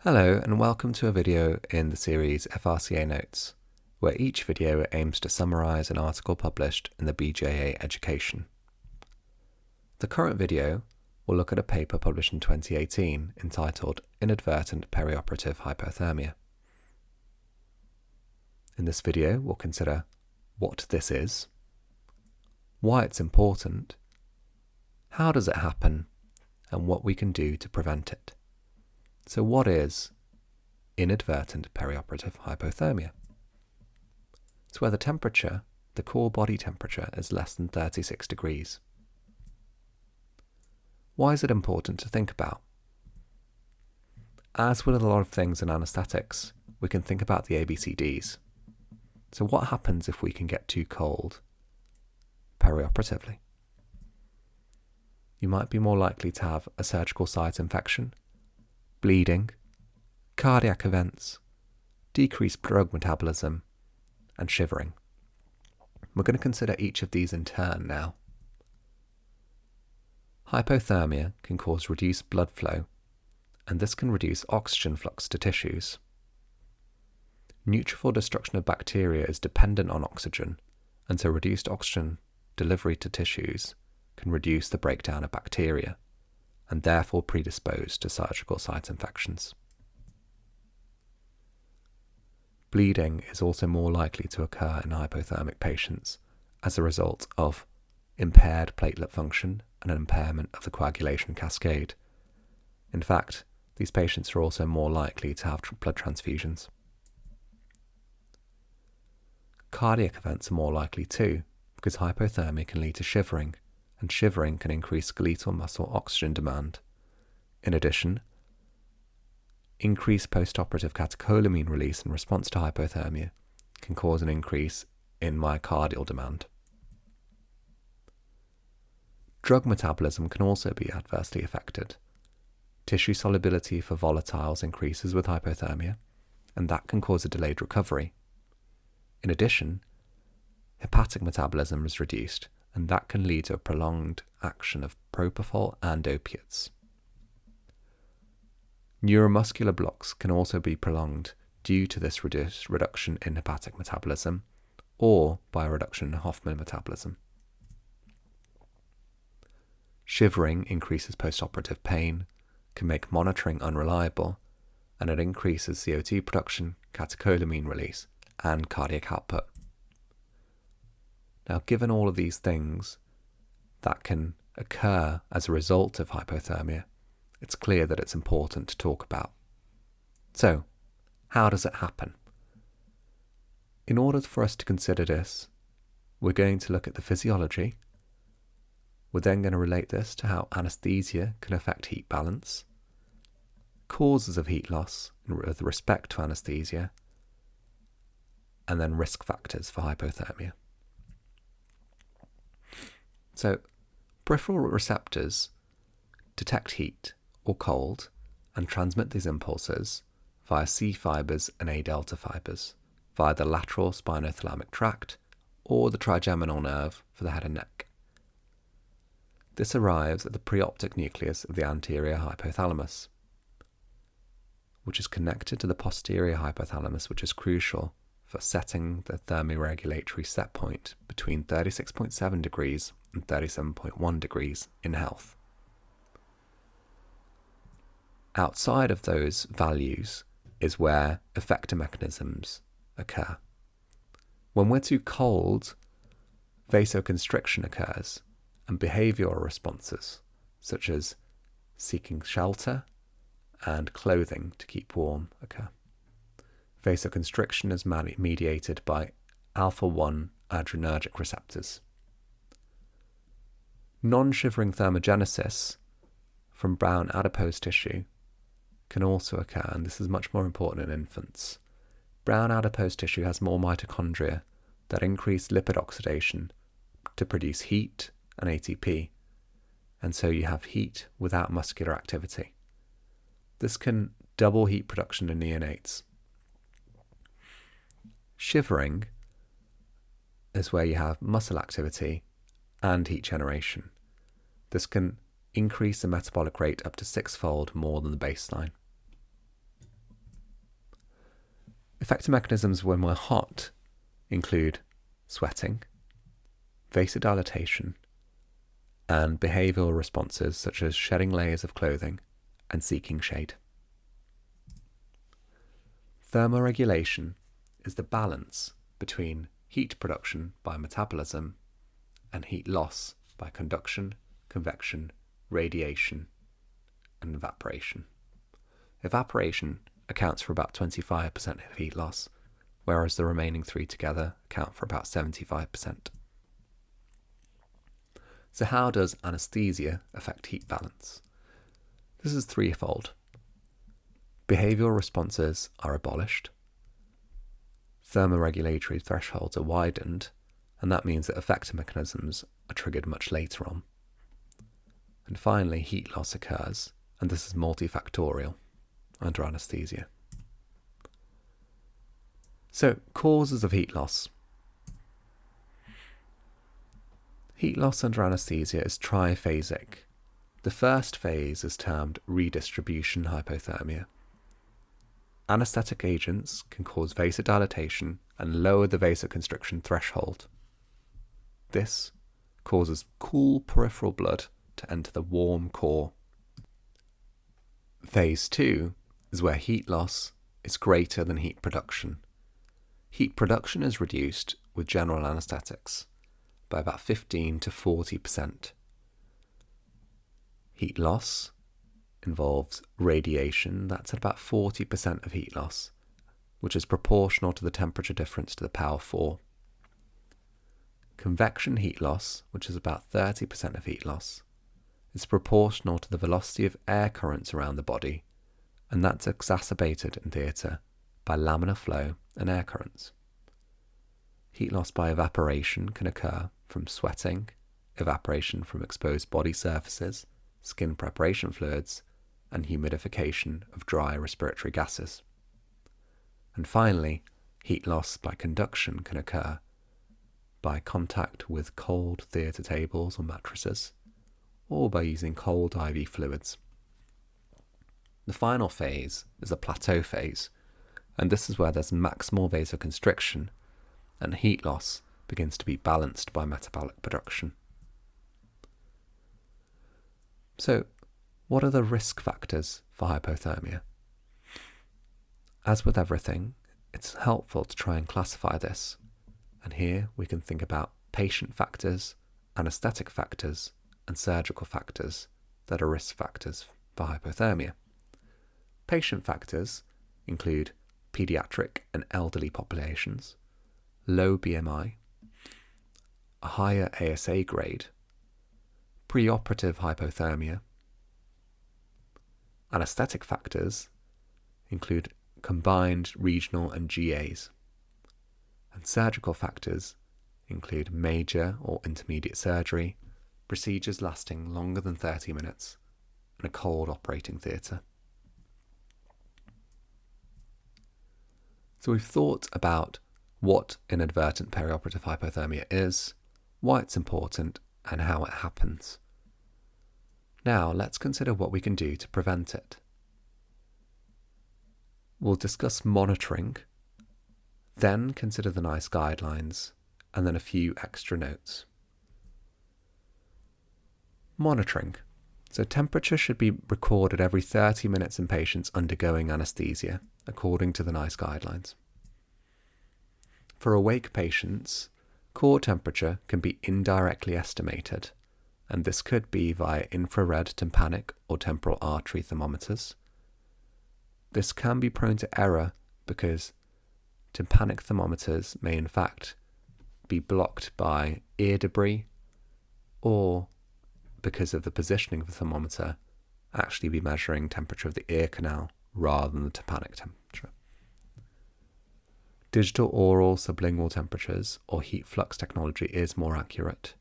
Hello and welcome to a video in the series FRCA Notes, where each video aims to summarise an article published in the BJA Education. The current video will look at a paper published in 2018 entitled Inadvertent Perioperative Hypothermia. In this video we'll consider what this is, why it's important, how does it happen, and what we can do to prevent it. So what is inadvertent perioperative hypothermia? It's where the temperature, the core body temperature, is less than 36 degrees. Why is it important to think about? As with a lot of things in anaesthetics, we can think about the ABCDs. So what happens if we can get too cold perioperatively? You might be more likely to have a surgical site infection, bleeding, cardiac events, decreased drug metabolism, and shivering. We're going to consider each of these in turn now. Hypothermia can cause reduced blood flow, and this can reduce oxygen flux to tissues. Neutrophil destruction of bacteria is dependent on oxygen, and so reduced oxygen delivery to tissues can reduce the breakdown of bacteria, and therefore predisposed to surgical site infections. Bleeding is also more likely to occur in hypothermic patients as a result of impaired platelet function and an impairment of the coagulation cascade. In fact, these patients are also more likely to have blood transfusions. Cardiac events are more likely too, because hypothermia can lead to shivering, and shivering can increase skeletal muscle oxygen demand. In addition, increased postoperative catecholamine release in response to hypothermia can cause an increase in myocardial demand. Drug metabolism can also be adversely affected. Tissue solubility for volatiles increases with hypothermia, and that can cause a delayed recovery. In addition, hepatic metabolism is reduced, and that can lead to a prolonged action of propofol and opiates. Neuromuscular blocks can also be prolonged due to this reduction in hepatic metabolism or by a reduction in Hoffman metabolism. Shivering increases postoperative pain, can make monitoring unreliable, and it increases CO2 production, catecholamine release, and cardiac output. Now, given all of these things that can occur as a result of hypothermia, it's clear that it's important to talk about. So, how does it happen? In order for us to consider this, we're going to look at the physiology. We're then going to relate this to how anaesthesia can affect heat balance, causes of heat loss with respect to anaesthesia, and then risk factors for hypothermia. So, peripheral receptors detect heat or cold and transmit these impulses via C fibers and A delta fibers via the lateral spinothalamic tract or the trigeminal nerve for the head and neck. This arrives at the preoptic nucleus of the anterior hypothalamus, which is connected to the posterior hypothalamus, which is crucial for setting the thermoregulatory set point between 36.7 degrees and 37.1 degrees in health. Outside of those values is where effector mechanisms occur. When we're too cold, vasoconstriction occurs and behavioural responses such as seeking shelter and clothing to keep warm occur. Vasoconstriction is mediated by alpha-1 adrenergic receptors. Non-shivering thermogenesis from brown adipose tissue can also occur, and this is much more important in infants. Brown adipose tissue has more mitochondria that increase lipid oxidation to produce heat and ATP, and so you have heat without muscular activity. This can double heat production in neonates. Shivering is where you have muscle activity and heat generation. This can increase the metabolic rate up to 6-fold more than the baseline. Effective mechanisms when we're hot include sweating, vasodilatation, and behavioural responses such as shedding layers of clothing and seeking shade. Thermoregulation is the balance between heat production by metabolism and heat loss by conduction, convection, radiation, and evaporation. Evaporation accounts for about 25% of heat loss, whereas the remaining three together account for about 75%. So how does anaesthesia affect heat balance? This is threefold. Behavioural responses are abolished, thermoregulatory thresholds are widened, and that means that effective mechanisms are triggered much later on. And finally, heat loss occurs, and this is multifactorial under anaesthesia. So, causes of heat loss. Heat loss under anaesthesia is triphasic. The first phase is termed redistribution hypothermia. Anaesthetic agents can cause vasodilatation and lower the vasoconstriction threshold. This causes cool peripheral blood to enter the warm core. Phase 2 is where heat loss is greater than heat production. Heat production is reduced with general anaesthetics by about 15 to 40%. Heat loss involves radiation, that's at about 40% of heat loss, which is proportional to the temperature difference to the power 4. Convection heat loss, which is about 30% of heat loss, is proportional to the velocity of air currents around the body, and that's exacerbated in theatre by laminar flow and air currents. Heat loss by evaporation can occur from sweating, evaporation from exposed body surfaces, skin preparation fluids, and humidification of dry respiratory gases. And finally, heat loss by conduction can occur by contact with cold theatre tables or mattresses, or by using cold IV fluids. The final phase is a plateau phase, and this is where there's maximal vasoconstriction and heat loss begins to be balanced by metabolic production. So, what are the risk factors for hypothermia? As with everything, it's helpful to try and classify this, and here we can think about patient factors, anaesthetic factors, and surgical factors that are risk factors for hypothermia. Patient factors include pediatric and elderly populations, low BMI, a higher ASA grade, preoperative hypothermia. Anaesthetic factors include combined regional and GAs, and surgical factors include major or intermediate surgery, procedures lasting longer than 30 minutes, and a cold operating theatre. So we've thought about what inadvertent perioperative hypothermia is, why it's important, and how it happens. Now let's consider what we can do to prevent it. We'll discuss monitoring, then consider the NICE guidelines, and then a few extra notes. Monitoring. So temperature should be recorded every 30 minutes in patients undergoing anaesthesia, according to the NICE guidelines. For awake patients, core temperature can be indirectly estimated, and this could be via infrared tympanic or temporal artery thermometers. This can be prone to error because tympanic thermometers may in fact be blocked by ear debris, or because of the positioning of the thermometer, actually be measuring temperature of the ear canal rather than the tympanic temperature. Digital oral sublingual temperatures or heat flux technology is more accurate.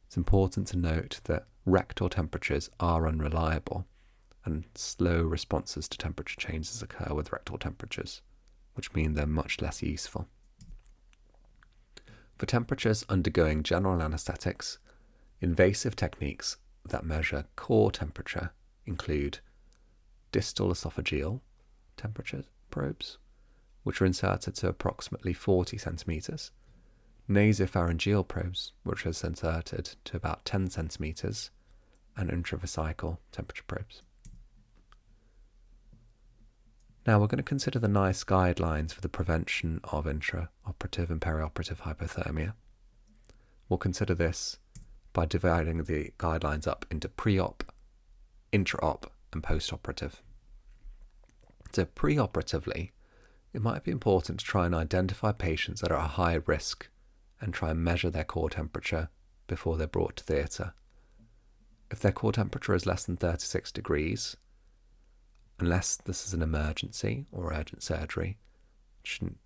It's important to note that rectal temperatures are unreliable, and slow responses to temperature changes occur with rectal temperatures, which mean they're much less useful. For temperatures undergoing general anaesthetics, invasive techniques that measure core temperature include distal esophageal temperature probes, which are inserted to approximately 40 centimetres, nasopharyngeal probes, which are inserted to about 10 centimetres, and intravesical temperature probes. Now we're going to consider the NICE guidelines for the prevention of intraoperative and perioperative hypothermia. We'll consider this by dividing the guidelines up into pre-op, intra-op, and post-operative. So pre-operatively, it might be important to try and identify patients that are at high risk and try and measure their core temperature before they're brought to theatre. If their core temperature is less than 36 degrees, unless this is an emergency or urgent surgery,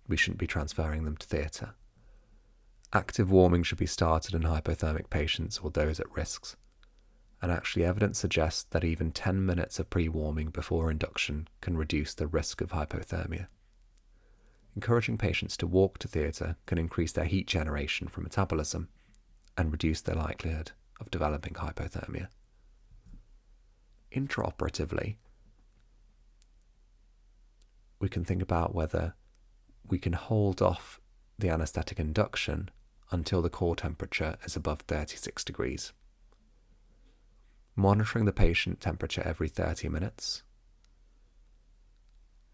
we shouldn't be transferring them to theatre. Active warming should be started in hypothermic patients or those at risks, and actually evidence suggests that even 10 minutes of pre-warming before induction can reduce the risk of hypothermia. Encouraging patients to walk to theatre can increase their heat generation from metabolism and reduce their likelihood of developing hypothermia. Intraoperatively, we can think about whether we can hold off the anaesthetic induction until the core temperature is above 36 degrees. Monitoring the patient temperature every 30 minutes.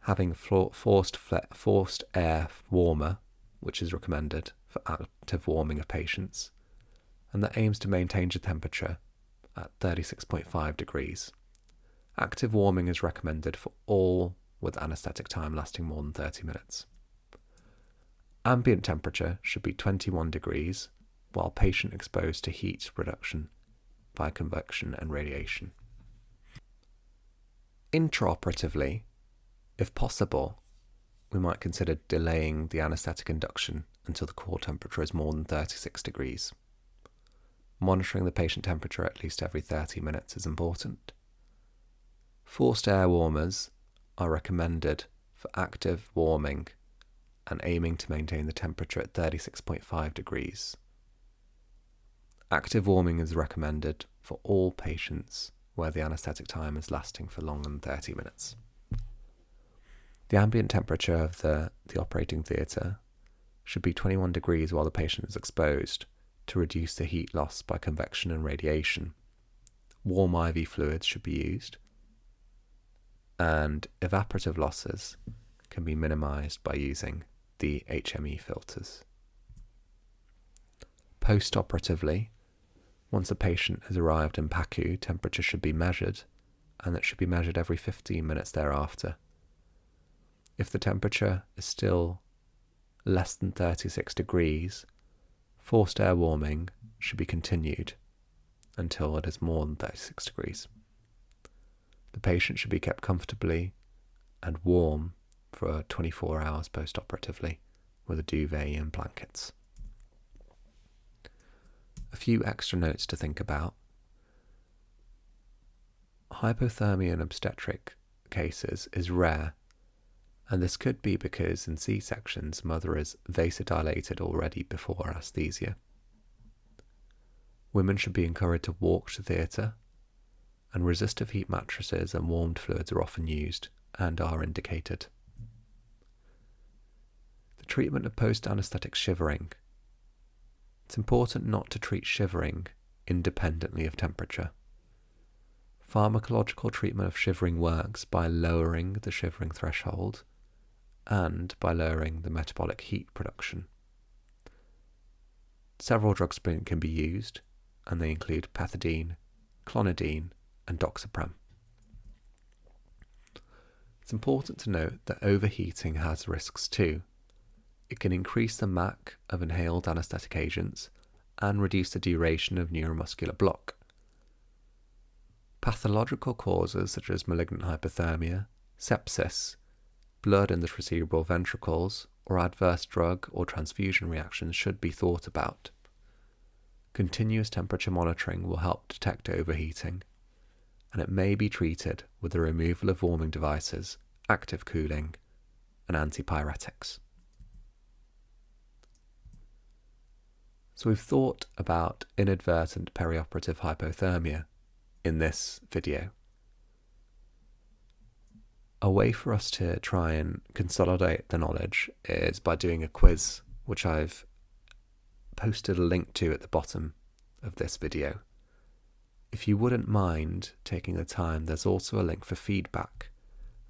Having forced air warmer, which is recommended for active warming of patients, and that aims to maintain the temperature at 36.5 degrees. Active warming is recommended for all with anaesthetic time lasting more than 30 minutes. Ambient temperature should be 21 degrees, while patient exposed to heat reduction by convection and radiation. Intraoperatively, if possible, we might consider delaying the anaesthetic induction until the core temperature is more than 36 degrees. Monitoring the patient temperature at least every 30 minutes is important. Forced air warmers are recommended for active warming and aiming to maintain the temperature at 36.5 degrees. Active warming is recommended for all patients where the anaesthetic time is lasting for longer than 30 minutes. The ambient temperature of the operating theatre should be 21 degrees while the patient is exposed to reduce the heat loss by convection and radiation. Warm IV fluids should be used, and evaporative losses can be minimised by using the HME filters. Post-operatively, once a patient has arrived in PACU, temperature should be measured, and it should be measured every 15 minutes thereafter. If the temperature is still less than 36 degrees, forced air warming should be continued until it is more than 36 degrees. The patient should be kept comfortably and warm for 24 hours post-operatively with a duvet and blankets. A few extra notes to think about. Hypothermia in obstetric cases is rare, and this could be because in C-sections mother is vasodilated already before anaesthesia. Women should be encouraged to walk to theatre, and resistive heat mattresses and warmed fluids are often used and are indicated. The treatment of post-anaesthetic shivering. It's important not to treat shivering independently of temperature. Pharmacological treatment of shivering works by lowering the shivering threshold and by lowering the metabolic heat production. Several drugs can be used, and they include pethidine, clonidine, and doxapram. It's important to note that overheating has risks too. It can increase the MAC of inhaled anaesthetic agents and reduce the duration of neuromuscular block. Pathological causes such as malignant hypothermia, sepsis, blood in the cerebral ventricles, or adverse drug or transfusion reactions should be thought about. Continuous temperature monitoring will help detect overheating, and it may be treated with the removal of warming devices, active cooling, and antipyretics. So we've thought about inadvertent perioperative hypothermia in this video. A way for us to try and consolidate the knowledge is by doing a quiz, which I've posted a link to at the bottom of this video. If you wouldn't mind taking the time, there's also a link for feedback.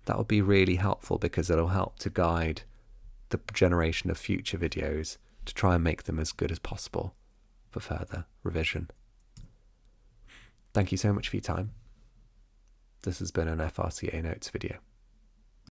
That would be really helpful because it'll help to guide the generation of future videos to try and make them as good as possible for further revision. Thank you so much for your time. This has been an FRCA Notes video.